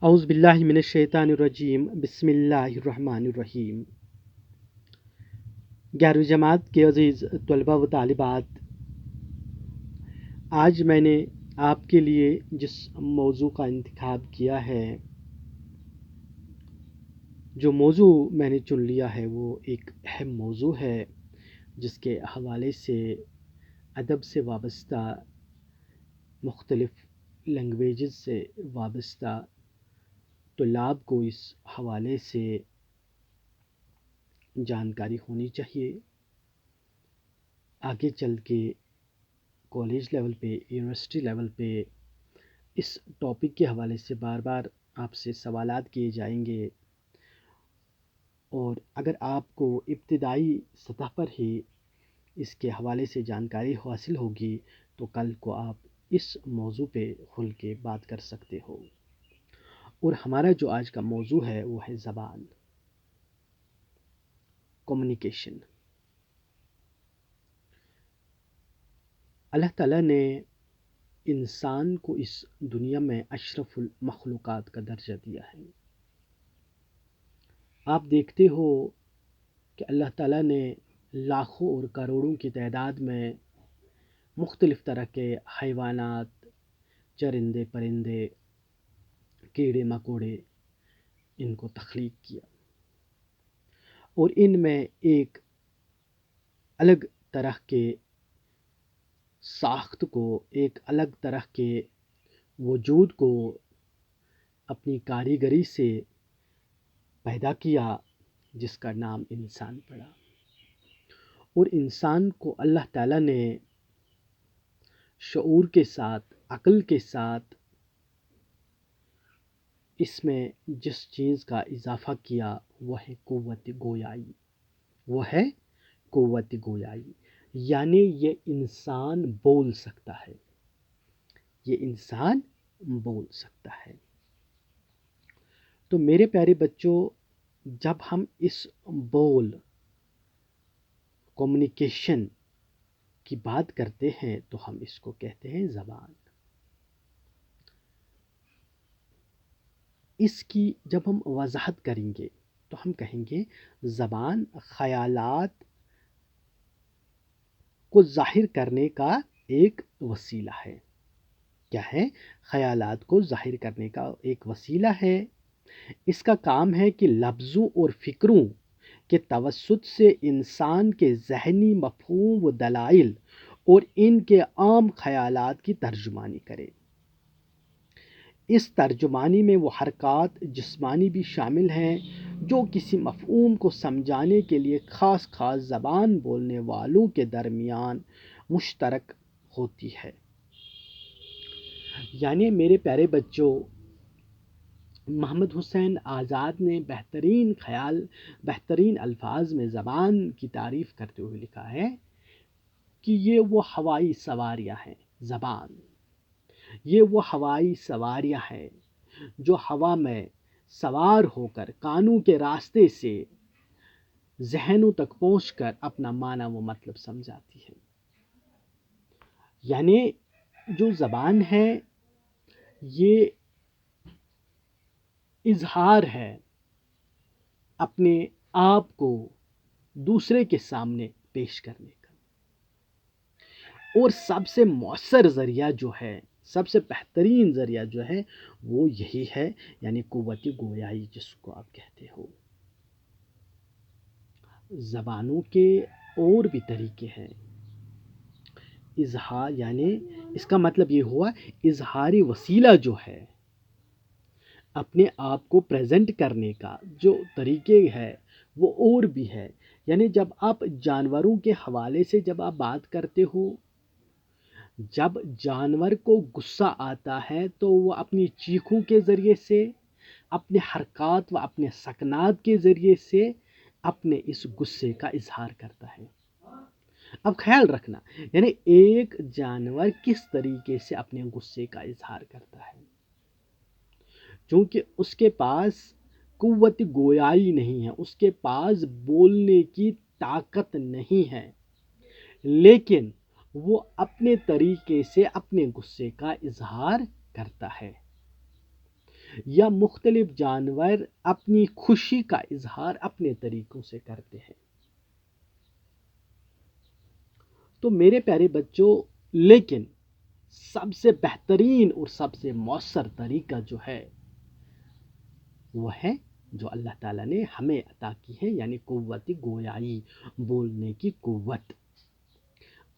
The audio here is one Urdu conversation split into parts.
اعوذ باللہ من الشیطان الرجیم بسم اللہ الرحمن الرحیم۔ 11ویں جماعت کے عزیز طلباء و طالبات، آج میں نے آپ کے لیے جس موضوع کا انتخاب کیا ہے، جو موضوع میں نے چن لیا ہے، وہ ایک اہم موضوع ہے جس کے حوالے سے ادب سے وابستہ، مختلف لینگویجز سے وابستہ طلاب کو اس حوالے سے جانکاری ہونی چاہیے۔ آگے چل کے کالج لیول پہ، یونیورسٹی لیول پہ اس ٹاپک کے حوالے سے بار بار آپ سے سوالات کیے جائیں گے، اور اگر آپ کو ابتدائی سطح پر ہی اس کے حوالے سے جانکاری حاصل ہوگی تو کل کو آپ اس موضوع پہ کھل کے بات کر سکتے ہو۔ اور ہمارا جو آج کا موضوع ہے وہ ہے زبان، کمیونیکیشن۔ اللہ تعالیٰ نے انسان کو اس دنیا میں اشرف المخلوقات کا درجہ دیا ہے۔ آپ دیکھتے ہو کہ اللہ تعالیٰ نے لاکھوں اور کروڑوں کی تعداد میں مختلف طرح کے حیوانات، چرندے پرندے، کیڑے مکوڑے، ان کو تخلیق کیا، اور ان میں ایک الگ طرح کے ساخت کو، ایک الگ طرح کے وجود کو اپنی کاریگری سے پیدا کیا، جس کا نام انسان پڑا۔ اور انسان کو اللہ تعالیٰ نے شعور کے ساتھ، عقل کے ساتھ اس میں جس چیز کا اضافہ کیا وہ ہے قوت گویائی، وہ ہے قوت گویائی، یعنی یہ انسان بول سکتا ہے، یہ انسان بول سکتا ہے۔ تو میرے پیارے بچوں، جب ہم اس بول، کمیونیکیشن کی بات کرتے ہیں تو ہم اس کو کہتے ہیں زبان۔ اس کی جب ہم وضاحت کریں گے تو ہم کہیں گے زبان خیالات کو ظاہر کرنے کا ایک وسیلہ ہے۔ کیا ہے؟ خیالات کو ظاہر کرنے کا ایک وسیلہ ہے۔ اس کا کام ہے کہ لفظوں اور فکروں کے توسط سے انسان کے ذہنی مفہوم و دلائل اور ان کے عام خیالات کی ترجمانی کرے۔ اس ترجمانی میں وہ حرکات جسمانی بھی شامل ہیں جو کسی مفہوم کو سمجھانے کے لیے خاص زبان بولنے والوں کے درمیان مشترک ہوتی ہے۔ یعنی میرے پیارے بچوں، محمد حسین آزاد نے بہترین الفاظ میں زبان کی تعریف کرتے ہوئے لکھا ہے کہ یہ وہ ہوائی سواریاں ہیں۔ زبان یہ وہ ہوائی سواریاں ہیں جو ہوا میں سوار ہو کر کانوں کے راستے سے ذہنوں تک پہنچ کر اپنا معنی و مطلب سمجھاتی ہے۔ یعنی جو زبان ہے یہ اظہار ہے اپنے آپ کو دوسرے کے سامنے پیش کرنے کا، اور سب سے مؤثر ذریعہ جو ہے، سب سے بہترین ذریعہ جو ہے وہ یہی ہے، یعنی قوت گویائی جس کو آپ کہتے ہو۔ زبانوں کے اور بھی طریقے ہیں۔ اظہار یعنی اس کا مطلب یہ ہوا اظہاری وسیلہ جو ہے، اپنے آپ کو پریزنٹ کرنے کا جو طریقے ہے وہ اور بھی ہے۔ یعنی جب آپ جانوروں کے حوالے سے جب آپ بات کرتے ہو، جب جانور کو غصہ آتا ہے تو وہ اپنی چیخوں کے ذریعے سے، اپنے حرکات و اپنے سکنات کے ذریعے سے اپنے اس غصے کا اظہار کرتا ہے۔ اب خیال رکھنا، یعنی ایک جانور کس طریقے سے اپنے غصے کا اظہار کرتا ہے، چونکہ اس کے پاس قوت گویائی نہیں ہے، اس کے پاس بولنے کی طاقت نہیں ہے، لیکن وہ اپنے طریقے سے اپنے غصے کا اظہار کرتا ہے۔ یا مختلف جانور اپنی خوشی کا اظہار اپنے طریقوں سے کرتے ہیں۔ تو میرے پیارے بچوں، لیکن سب سے بہترین اور سب سے مؤثر طریقہ جو ہے وہ ہے جو اللہ تعالیٰ نے ہمیں عطا کی ہے، یعنی قوت گویائی، بولنے کی قوت،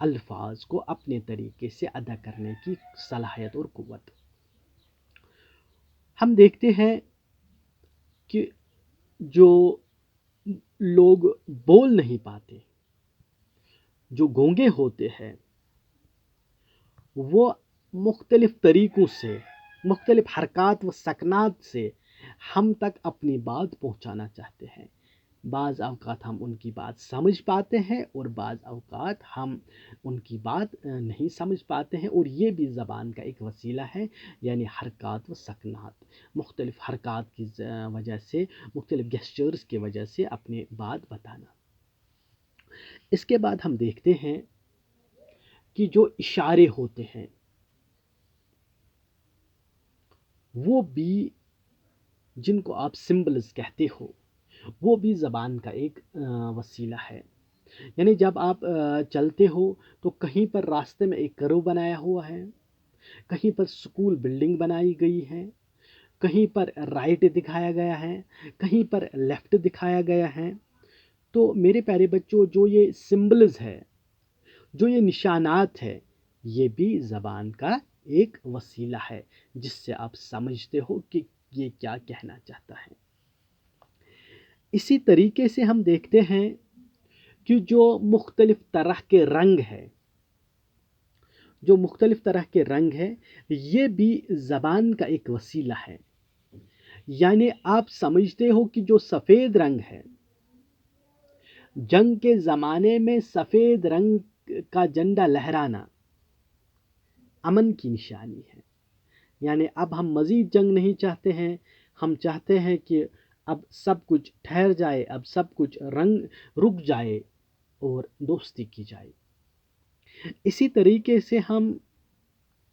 الفاظ کو اپنے طریقے سے ادا کرنے کی صلاحیت اور قوت۔ ہم دیکھتے ہیں کہ جو لوگ بول نہیں پاتے، جو گونگے ہوتے ہیں، وہ مختلف طریقوں سے، مختلف حرکات و سکنات سے ہم تک اپنی بات پہنچانا چاہتے ہیں۔ بعض اوقات ہم ان کی بات سمجھ پاتے ہیں اور بعض اوقات ہم ان کی بات نہیں سمجھ پاتے ہیں، اور یہ بھی زبان کا ایک وسیلہ ہے، یعنی حرکات و سکنات، مختلف حرکات کی وجہ سے، مختلف گیسچرز کی وجہ سے اپنی بات بتانا۔ اس کے بعد ہم دیکھتے ہیں کہ جو اشارے ہوتے ہیں وہ بھی، جن کو آپ سمبلز کہتے ہو، وہ بھی زبان کا ایک وسیلہ ہے۔ یعنی جب آپ چلتے ہو تو کہیں پر راستے میں ایک کرو بنایا ہوا ہے، کہیں پر سکول بلڈنگ بنائی گئی ہے، کہیں پر رائٹ دکھایا گیا ہے، کہیں پر لیفٹ دکھایا گیا ہے۔ تو میرے پیارے بچوں، جو یہ سمبلز ہے، جو یہ نشانات ہے، یہ بھی زبان کا ایک وسیلہ ہے، جس سے آپ سمجھتے ہو کہ یہ کیا کہنا چاہتا ہے۔ اسی طریقے سے ہم دیکھتے ہیں کہ جو مختلف طرح کے رنگ ہے، جو مختلف طرح کے رنگ ہے، یہ بھی زبان کا ایک وسیلہ ہے۔ یعنی آپ سمجھتے ہو کہ جو سفید رنگ ہے، جنگ کے زمانے میں سفید رنگ کا جھنڈا لہرانا امن کی نشانی ہے۔ یعنی اب ہم مزید جنگ نہیں چاہتے ہیں، ہم چاہتے ہیں کہ اب سب کچھ ٹھہر جائے، اب سب کچھ رک جائے اور دوستی کی جائے۔ اسی طریقے سے ہم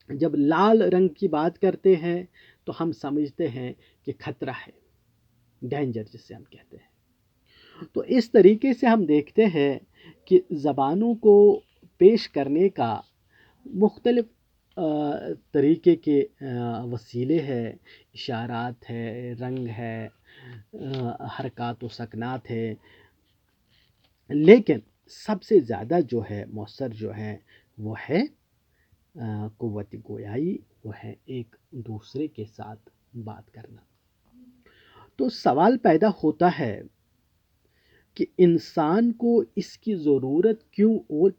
جب لال رنگ کی بات کرتے ہیں تو ہم سمجھتے ہیں کہ خطرہ ہے، ڈینجر جسے ہم کہتے ہیں۔ تو اس طریقے سے ہم دیکھتے ہیں کہ زبانوں کو پیش کرنے کا مختلف طریقے کے وسیلے ہیں، اشارات ہے، رنگ ہے، حرکات و سکنات ہے، لیکن سب سے زیادہ جو ہے مؤثر جو ہے وہ ہے قوت گویائی، وہ ہے ایک دوسرے کے ساتھ بات کرنا۔ تو سوال پیدا ہوتا ہے کہ انسان کو اس کی ضرورت کیوں اور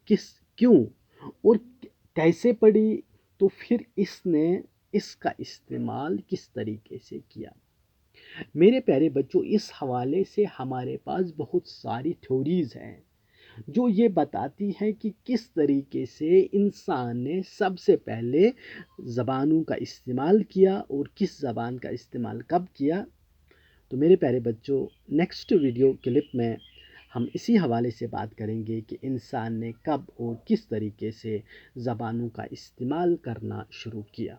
کیسے پڑی، تو پھر اس نے اس کا استعمال کس طریقے سے کیا۔ میرے پیارے بچوں، اس حوالے سے ہمارے پاس بہت ساری تھیوریز ہیں جو یہ بتاتی ہیں کہ کس طریقے سے انسان نے سب سے پہلے زبانوں کا استعمال کیا اور کس زبان کا استعمال کب کیا۔ تو میرے پیارے بچوں، نیکسٹ ویڈیو کلپ میں ہم اسی حوالے سے بات کریں گے کہ انسان نے کب اور کس طریقے سے زبانوں کا استعمال کرنا شروع کیا۔